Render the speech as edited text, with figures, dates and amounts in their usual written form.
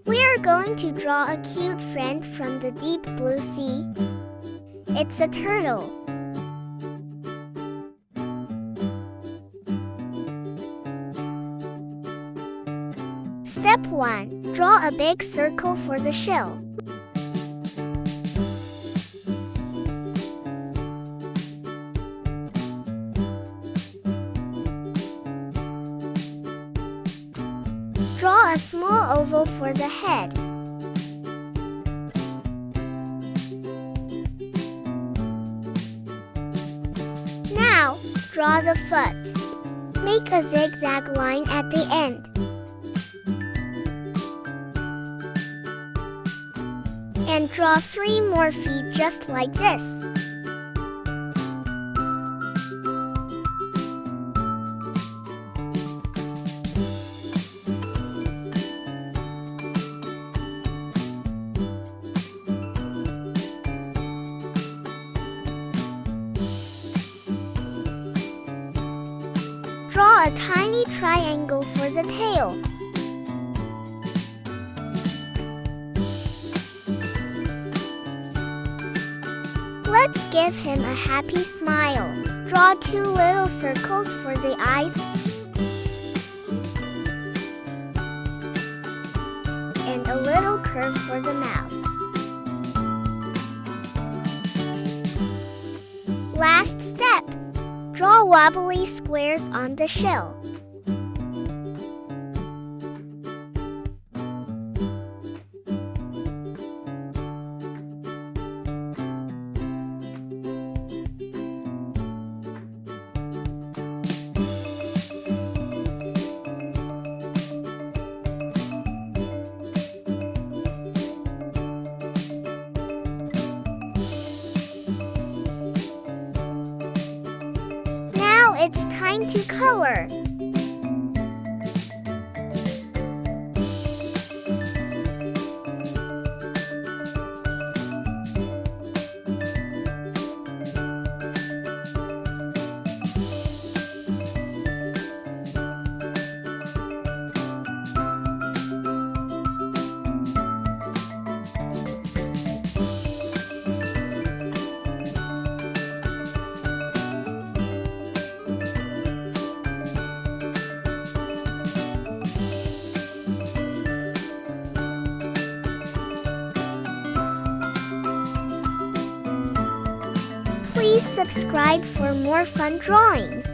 We are going to draw a cute friend from the deep blue sea. It's a turtle. Step 1. Draw a big circle for the shell. Draw a small oval for the head. Now, draw the foot. Make a zigzag line at the end. And draw 3 more feet just like this. Draw a tiny triangle for the tail. Let's give him a happy smile. Draw 2 little circles for the eyes and a little curve for the mouth. Last step. Draw wobbly squares on the shell. It's time to color. Please subscribe for more fun drawings.